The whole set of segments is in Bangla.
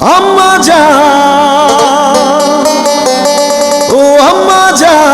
আম্মা জান, ও আম্মা জান,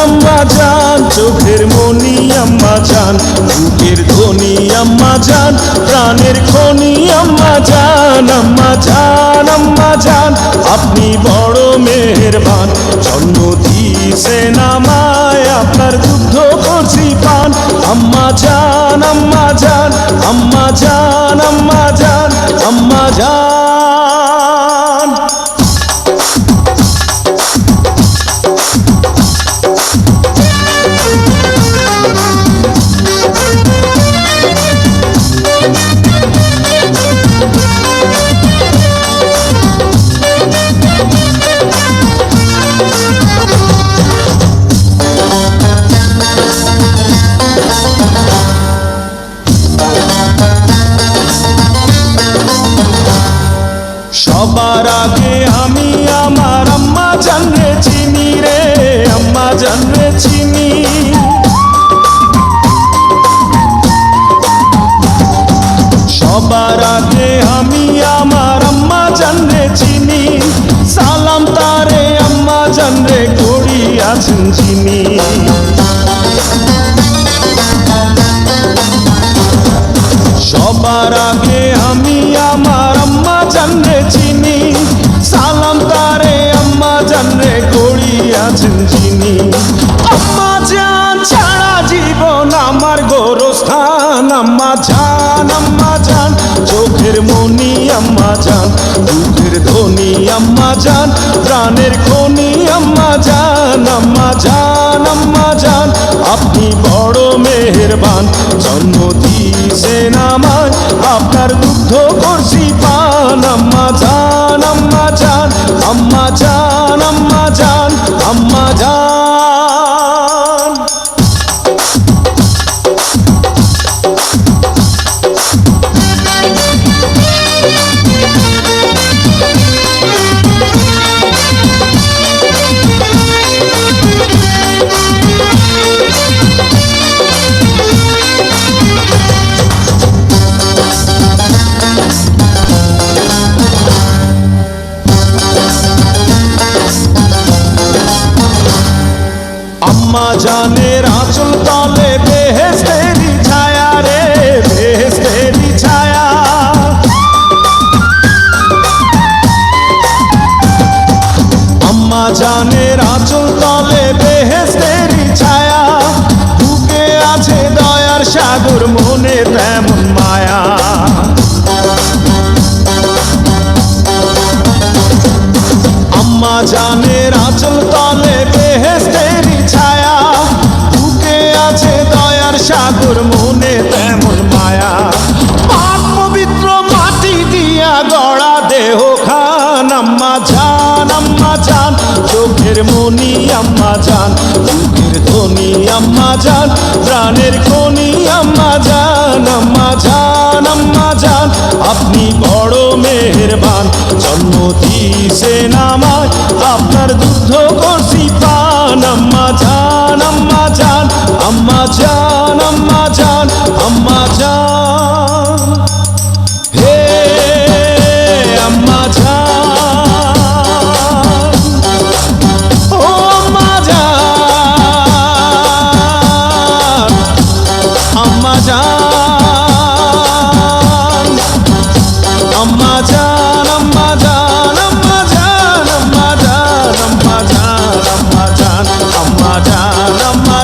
আম্মা জান, চোখের মনি আম্মা জান, বুকের ধ্বনি আম্মা জান, প্রাণের খনি আম্মা জান, আম্মা জান, আম্মা জান, আপনি বড় মেহেরবান, জন্ম দিয়েছেন আমায়, আপনার দুগ্ধ করছি পান। আম্মা জান, আম্মা জান, আম্মা জান, আম্মা জান, আম্মা জান। সবার আগে আমি আমার আম্মা জানরে চিনি রে, আম্মা জানরে চিনি। সবার আগে আমি আমার আম্মা জানরে চিনি, সালাম তারে আম্মা জানরে করি আছেন চিনি। সবার আগে আমি আমার আম্মা জানরে চিনি, সালাম তারে আম্মা জানরে করি আছেন চিনি। আম্মা জান ছাড়া জীবন আমার গোরস্থান, আম্মা জান, আম্মা জান, চোখের মনি আম্মা জান, বুকের ধ্বনি আম্মা জান, প্রাণের খনি আম্মা জান, আম্মা জান, আম্মা জান, আপনি বড় মেহেরবান, জন্ম দিয়েছেন আমায়, আপনার দুগ্ধ করছি পান। আম্মা জান, আম্মা জান, আম্মা জান, আম্মা জান, আম্মা জান। আম্মা জানের আঁচল তলে বেহেশতেরি ছায়া রে, বেহেশতেরি ছায়া। আম্মা জানের আঁচল তলে বেহেশতেরি ছায়া, বুকে আছে দয়ার সাগর, মনে তেমন মায়া। আম্মা জানের আঁচল তলে বেহেশতেরি ছায়া, বুকে আছে দয়ার সাগর, মনে তেমন মায়া। পাক পবিত্র মাটি দিয়া গড়া দেহ খান, আম্মা জান, আম্মা জান, চোখের মনি আম্মা জান, বুকের ধ্বনি আম্মা জান, প্রাণের খনি আম্মা জান, আম্মা জান, আম্মা জান, আপনি বড় মেহেরবান, জন্ম দিয়েছেন আমায়, আপনার দুগ্ধ করছি পান। আম্মা জান, আম্মা জান, আম্মা জান, আম্মা জান, আম্মা জান, হে আম্মা জান, ও আম্মা জান, আম্মা জান, আম্মা জান, আম্মা জান, আম্মা জান, আম্মা জান, আম্মা জান, আম্মা জান, আম্মা জান, আম্মা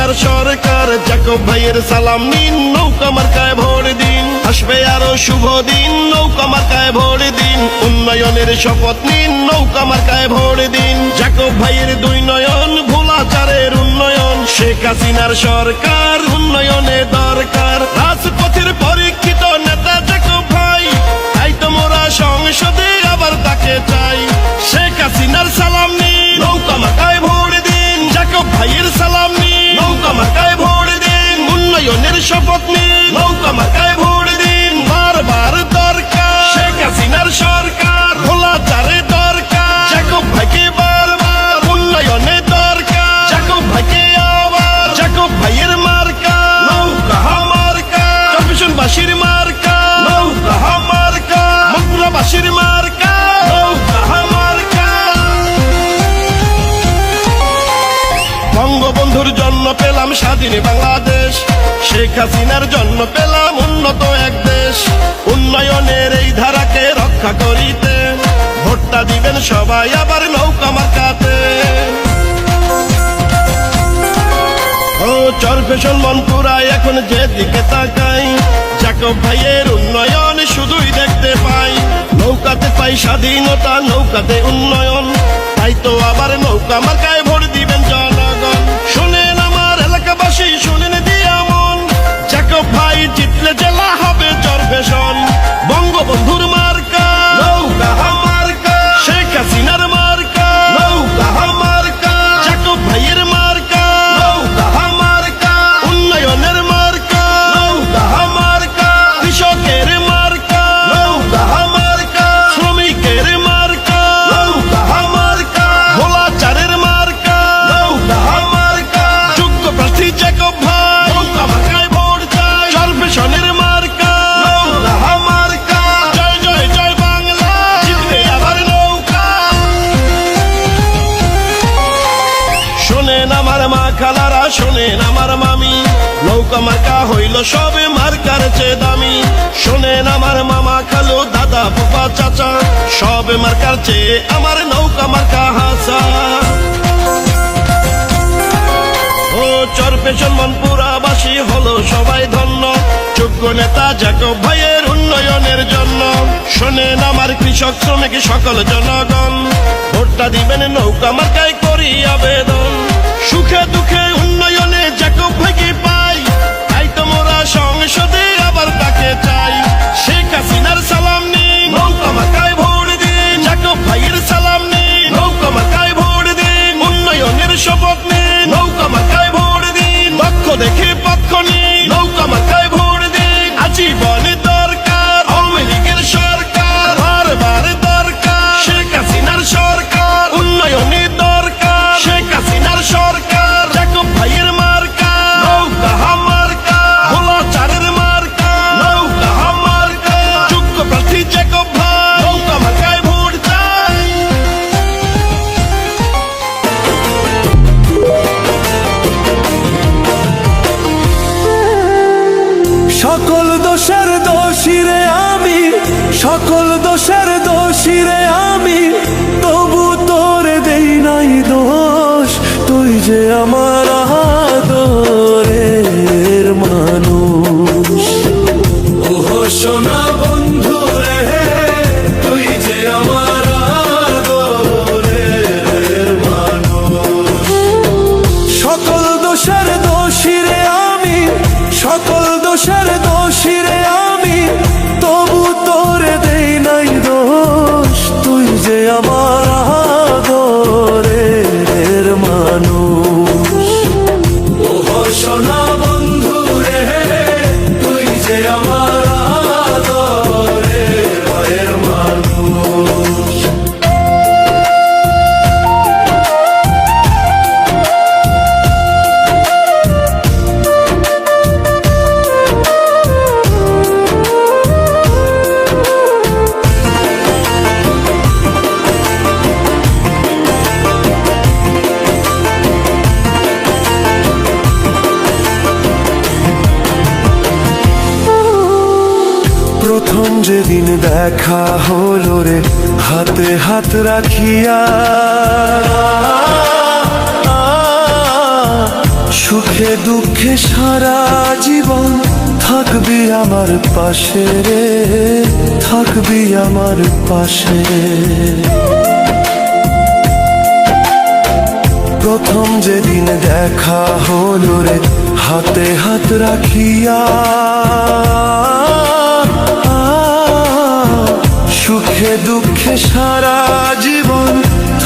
হাসিনার সরকার, জাকব ভাইয়ের সালাম নিন, নৌকা মার্কায় ভোট দিন। আসবে আরো শুভ দিন, নৌকা মার্কায় ভোট দিন। উন্নয়নের শপথ নিন, নৌকা মার্কায় ভোট দিন। জাকব ভাইয়ের দুই নয়ন, ভোলাচারের উন্নয়ন। শেখ হাসিনার সরকার, উন্নয়নে দরকার। রাজপথের পরীক্ষিত নেতা জাকব ভাই, তাই তো মোরা সংসদে আবার তাকে চাই। শেখ হাসিনার সালাম নিন, নৌকা মার্কায় ভোট দিন। জাকব ভাইয়ের সালাম নিন, নৌকা মার্কায় ভোট দিন। উন্নয়নের শপথ নিন, নৌকা মার্কায় ভোট দিন। বারবার দরকার শেখ হাসিনার সরকার, ভোলাচারে দরকার জাকব ভাইকে বারবার। উন্নয়নে দরকার জাকব ভাইকে আবার। জাকব ভাইয়ের মার্কা নৌকা মার্কা, চরফ্যাশনবাসীর মার্কা নৌকা মার্কা, মথুরাবাসীর মার্কা নৌকা মার্কা। বঙ্গবন্ধুর জন্য পেলাম স্বাধীন বাংলাদেশ, শেখ হাসিনার জন্য পেলাম উন্নত এক দেশ। উন্নয়নের এই ধারাকে রক্ষা করিতে ভোটটা দিবেন সবাই আবার নৌকা মার্কাতে। ও চরফ্যাশন মনপুরায় এখন যেদিকে তাকাই, জাকব ভাইয়ের উন্নয়ন শুধুই দেখতে পাই। নৌকাতে পাই স্বাধীনতা, নৌকাতে উন্নয়ন, তাই তো আবার নৌকা মার্কায় ভোট দিবেন জনগণ। শোনেন আমার এলাকাবাসী, শোনেন দিয়া মন, জাকব ভাই জিতলে জেলা হবে চরফ্যাশন। বঙ্গবন্ধুর মার্কা নৌকা মার্কা, শেখ হাসিনার মার্কা নৌকা মার্কা, জাকব ভাইয়ের মার্কা নৌকা মার্কা। উন্নয়নের মার্কা নৌকা মার্কা, কৃষকের মার্কা নৌকা মার্কা, শ্রমিকের মার্কা নৌকা মার্কা, ভোলাচারের মার্কা নৌকা মার্কা। যোগ্য প্রার্থী জাকব ভাই, নৌকা মার্কায় ভোট চাই। চরফ্যাশনের মার্কা নৌকা মার্কা। জয় জয় জয় বাংলা, জিতবে আবার নৌকা। শোনেন আমার মা খালারা, শোনেন আমার মামি, নৌকা মার্কা হইল সবে মার্কার চেয়ে দামি। শোনেন আমার মামা খালু দাদা ফুফা চাচা, সবে মার্কার চেয়ে আমার নৌকা মার্কা হাসা। ও চরফ্যাশন মনপুরাবাসী হলো সবাই ধন্য, যোগ্য নেতা জাকব ভাইয়ের উন্নয়নের জন্য। শোনেন আমার কৃষক শ্রমিক সকল জনগণ, ভোটটা দিবেন নৌকা মার্কায় করি আবেদন। সুখে দুঃখে উন্নয়নে জাকব ভাইকে পাই, তাই তো মোরা সংসদে আবার তাকে চাই। শেখ হাসিনার সালাম নিন, নৌকা মার্কায় ভোট দিন। জাকব ভাইয়ের সালাম নিন, নৌকা মার্কায় ভোট দিন। উন্নয়নের শপথ নিন, নৌকা মার্কায় ভোট দিন। পক্ষ দেখে পক্ষ নিন, নৌকা মার্কায় ভোট দিন। আজীবন দরকার আওয়ামী লীগের সরকার, বারবার দরকার শেখ হাসিনার সরকার। উন্নয়নে দরকার শেখ হাসিনার সরকার, জাকব ভাইয়ের মার্কা নৌকা মার্কা, ভোলাচারের মার্কা নৌকা মার্কা। যোগ্য প্রার্থী জাকব ভাই, নৌকা মার্কায় ভোট চাই। সকল দোষের দোষীরে আমি, সকল দোষের দোষীরে আমি, তবু তোরে দেই নাই দোষ। তুই যে আমার আদরের মানুষ। ওহো সোনা বন্ধু রে, তুই যে আমার আদরের মানুষ। সকল দোষের দোষীরে আমি, সকল দোষের দোষীরে আমি, তবু তোরে দেই নাই দোষ। তুই যে আমার আদরের মানুষ। ওহো সোনা বন্ধু রে, তুই যে আমার আদরের মানুষ। প্রথম যেদিন দেখা হলো রে, হাতে হাত রাখিয়া সুখে দুঃখে সারা জীবন থাকবি আমার পাশে রে, থাকবি আমার পাশে। প্রথম যেদিন দেখা হলো রে, হাতে হাত রাখিয়া, সুখে দুঃখে সারা জীবন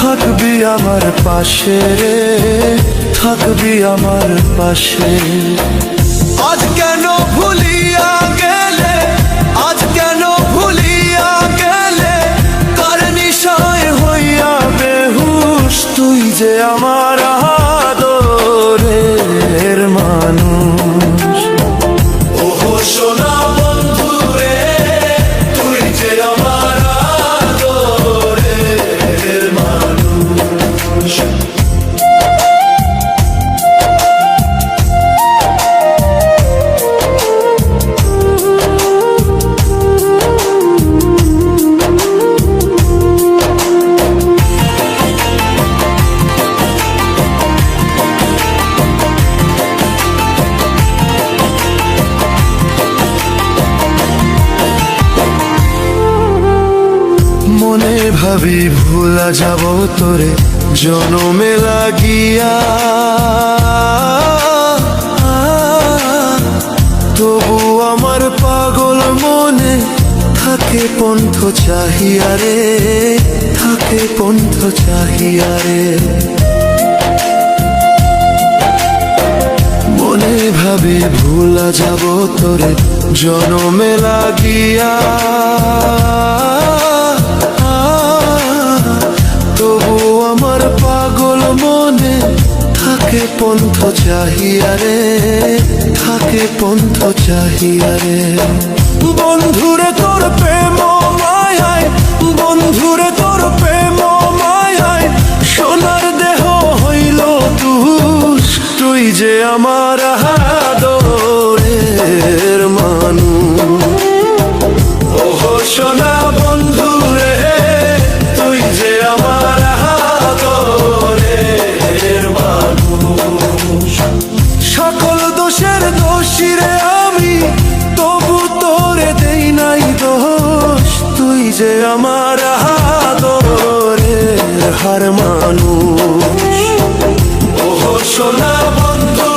থাকবি আমার পাশে রে, থাকবি আমার পাশে। আজ কেন ভুলিয়া গেলে, আজ কেন ভুলিয়া গেলে, কার নিশায় হইয়া বেহুশ, তুই যে আমার আদরের মানুষ। ওহো সোনা বন্ধু রে, তুই যে আমার আদরের মানুষ। মনে ভাবি ভুলা যাব তোরে জনমে লাগিয়া, তবু আমার পাগল মনে থাকে পন্থ চাহিয়া রে, থাকে পন্থ চাহিয়া রে। মনে ভাবি ভুলা যাব তোরে জনমে লাগিয়া, তবু আমার পাগল মনে থাকে পন্থ চাহিয়া রে, থাকে পন্থ চাহিয়া রে। বন্ধুরে তোর প্রেম মায়ায়, বন্ধুরে তোর প্রেম মায়ায়, সোনার দেহ হইল তুষ, তুই যে আমার আদরের মানুষ। ওহো সোনা বন্ধু রে, তুই যে আমার আদরের মানুষ। সকল দোষের দোষী রে আমি, তবু তোরে দেই নাই দোষ, তুই যে আমার আদরের হার মানুষ। ওহো সোনা বন্ধু